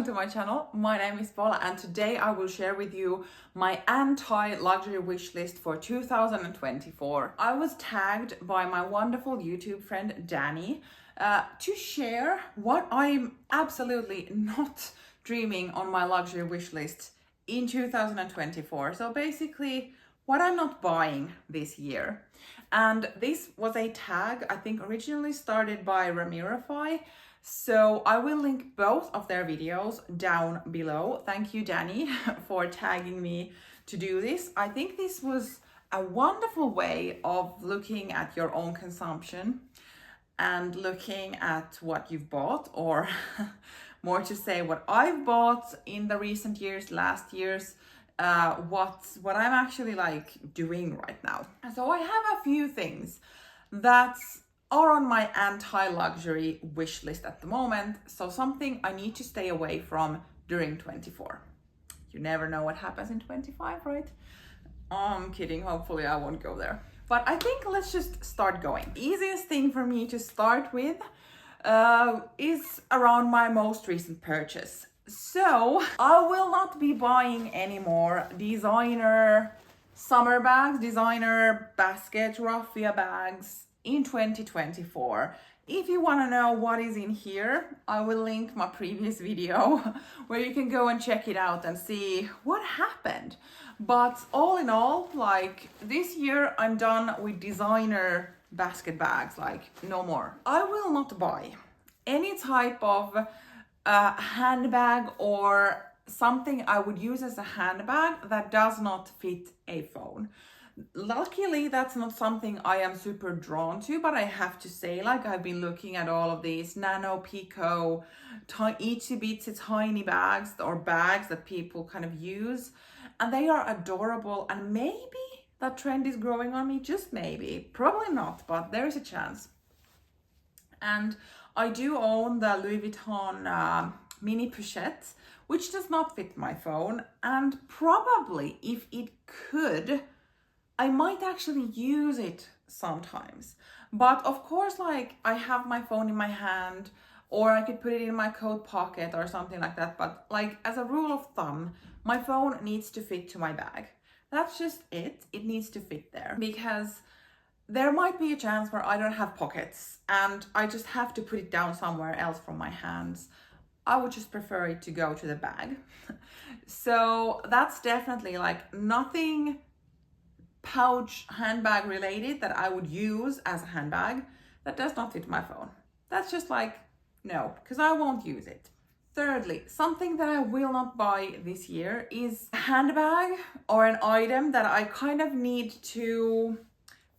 welcome to my channel. My name is Paula and today I will share with you my anti-luxury wish list for 2024. I was tagged by my wonderful YouTube friend Danny to share what I'm absolutely not dreaming on my luxury wish list in 2024. So basically what I'm not buying this year. And this was a tag I think originally started by Ramirify. So I will link both of their videos down below. Thank you, Danny, for tagging me to do this. I think this was a wonderful way of looking at your own consumption and looking at what you've bought, or more to say, what I've bought in the recent years, last year's, what I'm actually like doing right now. So I have a few things that are on my anti-luxury wish list at the moment. So something I need to stay away from during 24. You never know what happens in 25, right? I'm kidding, hopefully I won't go there. But I think let's just start going. Easiest thing for me to start with is around my most recent purchase. So I will not be buying any more designer summer bags, designer baskets, raffia bags in 2024. If you want to know what is in here, I will link my previous video where you can go and check it out and see what happened. But all in all, like this year I'm done with designer basket bags, like no more. I will not buy any type of handbag or something I would use as a handbag that does not fit a phone. Luckily, that's not something I am super drawn to, but I have to say, like, I've been looking at all of these nano pico, itsy bitsy tiny bags or bags that people kind of use, and they are adorable. And maybe that trend is growing on me, just maybe, probably not, but there is a chance. And I do own the Louis Vuitton mini pochette, which does not fit my phone, and probably if it could, I might actually use it sometimes. But of course, like, I have my phone in my hand, or I could put it in my coat pocket or something like that. But like, as a rule of thumb, my phone needs to fit to my bag. That's just it. It needs to fit there, because there might be a chance where I don't have pockets and I just have to put it down somewhere else from my hands. I would just prefer it to go to the bag. So that's definitely like nothing pouch handbag related that I would use as a handbag that does not fit my phone. That's just like, no, because I won't use it. Thirdly, something that I will not buy this year is a handbag or an item that I kind of need to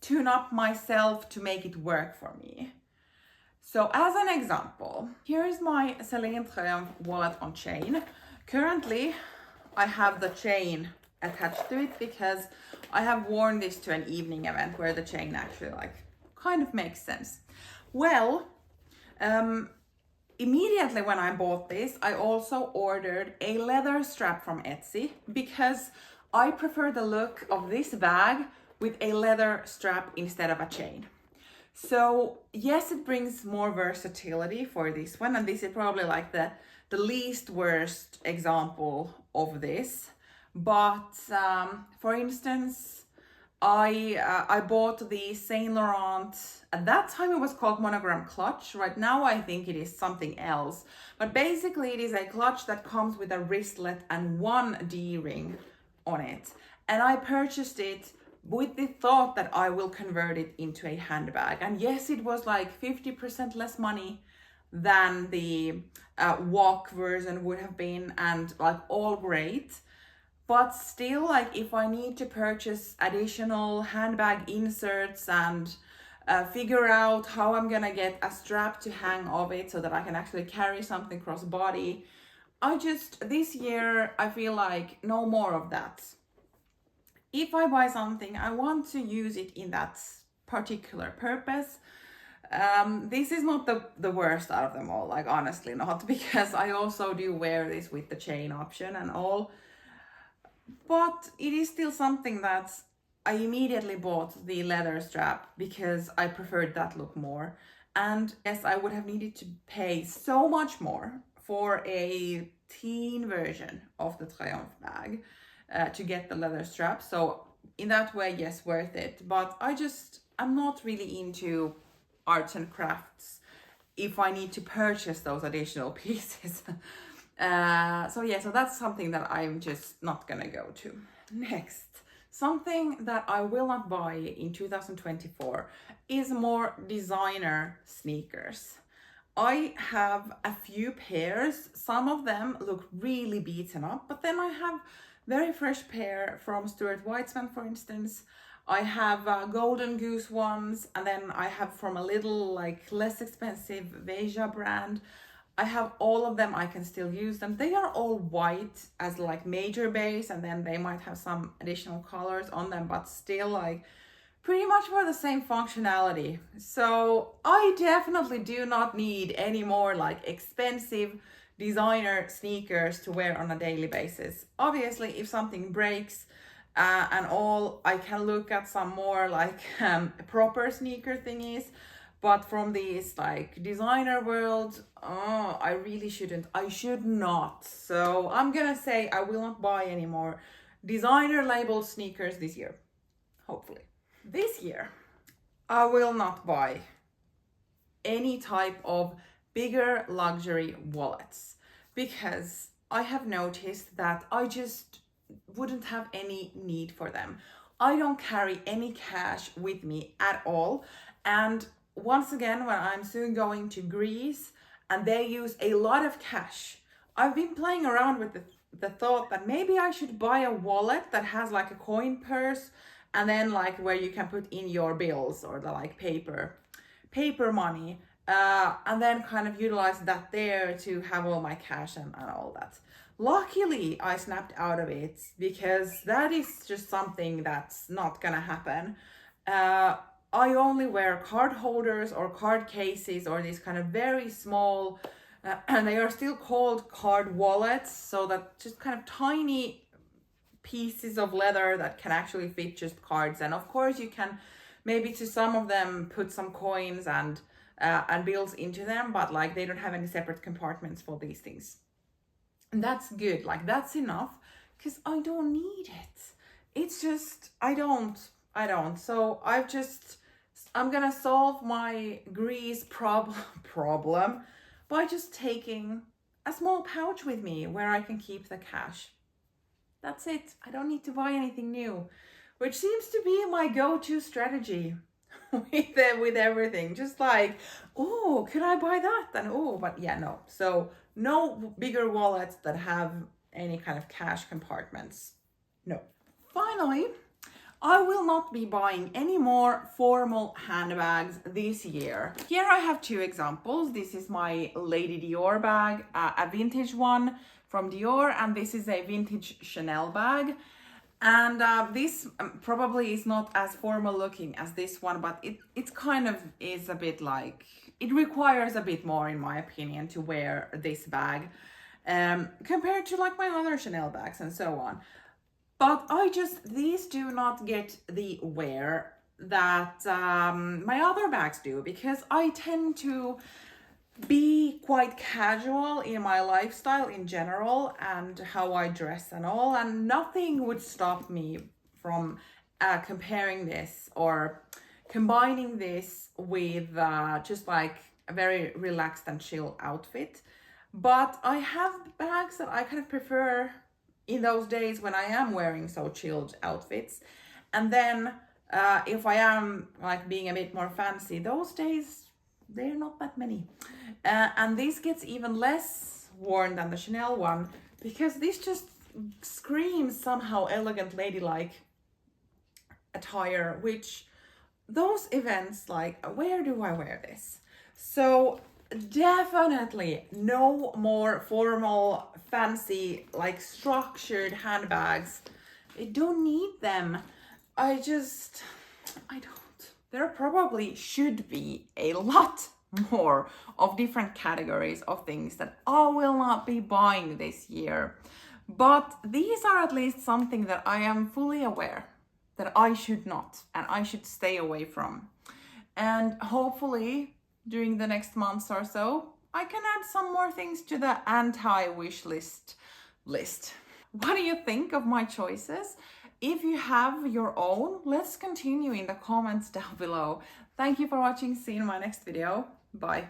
tune up myself to make it work for me. So as an example, here is my Celine Triumph wallet on chain. Currently, I have the chain attached to it because I have worn this to an evening event where the chain actually like kind of makes sense. Well, immediately when I bought this, I also ordered a leather strap from Etsy because I prefer the look of this bag with a leather strap instead of a chain. So yes, it brings more versatility for this one, and this is probably like the least worst example of this. But for instance, I bought the Saint Laurent, at that time it was called Monogram clutch. Right now I think it is something else, but basically it is a clutch that comes with a wristlet and one D-ring on it. And I purchased it with the thought that I will convert it into a handbag. And yes, it was like 50% less money than the walk version would have been, and like all great. But still, like, if I need to purchase additional handbag inserts and figure out how I'm gonna get a strap to hang of it so that I can actually carry something cross body, this year, I feel like no more of that. If I buy something, I want to use it in that particular purpose. This is not the worst out of them all, like honestly not, because I also do wear this with the chain option and all. But it is still something that I immediately bought the leather strap because I preferred that look more. And yes, I would have needed to pay so much more for a teen version of the Triumph bag to get the leather strap. So in that way, yes, worth it. But I'm not really into arts and crafts if I need to purchase those additional pieces. So that's something that I'm just not gonna go to. Next, something that I will not buy in 2024 is more designer sneakers. I have a few pairs. Some of them look really beaten up, but then I have very fresh pair from Stuart Weitzman, for instance. I have Golden Goose ones, and then I have from a little like less expensive Veja brand. I have all of them. I can still use them. They are all white as like major base, and then they might have some additional colors on them, but still like pretty much for the same functionality. So I definitely do not need any more like expensive designer sneakers to wear on a daily basis. Obviously, if something breaks and all, I can look at some more like proper sneaker thingies. But from these like designer world, I really shouldn't. I should not. So I'm gonna say I will not buy any more designer labeled sneakers this year. Hopefully. This year, I will not buy any type of bigger luxury wallets because I have noticed that I just wouldn't have any need for them. I don't carry any cash with me at all. And once again, when I'm soon going to Greece and they use a lot of cash, I've been playing around with the thought that maybe I should buy a wallet that has like a coin purse and then like where you can put in your bills or the like paper money, and then kind of utilize that there to have all my cash and all that. Luckily, I snapped out of it because that is just something that's not gonna happen. I only wear card holders or card cases or these kind of very small, and they are still called card wallets, so that just kind of tiny pieces of leather that can actually fit just cards. And of course you can maybe to some of them put some coins and bills into them, but like they don't have any separate compartments for these things. And that's good, like that's enough because I don't need it. It's just I don't. So I'm gonna solve my Greece problem by just taking a small pouch with me where I can keep the cash. That's it. I don't need to buy anything new, which seems to be my go-to strategy with everything. Just like, oh, could I buy that? Then but yeah, no. So no bigger wallets that have any kind of cash compartments. No. Finally, I will not be buying any more formal handbags this year. Here I have two examples. This is my Lady Dior bag, a vintage one from Dior, and this is a vintage Chanel bag. And this probably is not as formal looking as this one, but it kind of is a bit like, it requires a bit more in my opinion to wear this bag compared to like my other Chanel bags and so on. But these do not get the wear that my other bags do, because I tend to be quite casual in my lifestyle in general and how I dress and all, and nothing would stop me from comparing this or combining this with just like a very relaxed and chill outfit. But I have bags that I kind of prefer in those days when I am wearing so chilled outfits. And then if I am like being a bit more fancy, those days, they're not that many. And this gets even less worn than the Chanel one because this just screams somehow elegant ladylike attire, which those events like, where do I wear this? So definitely no more formal, fancy, like structured handbags. I don't need them. I don't. There probably should be a lot more of different categories of things that I will not be buying this year. But these are at least something that I am fully aware that I should not and I should stay away from. And hopefully during the next months or so, I can add some more things to the anti-wish list. What do you think of my choices? If you have your own, let's continue in the comments down below. Thank you for watching. See you in my next video. Bye.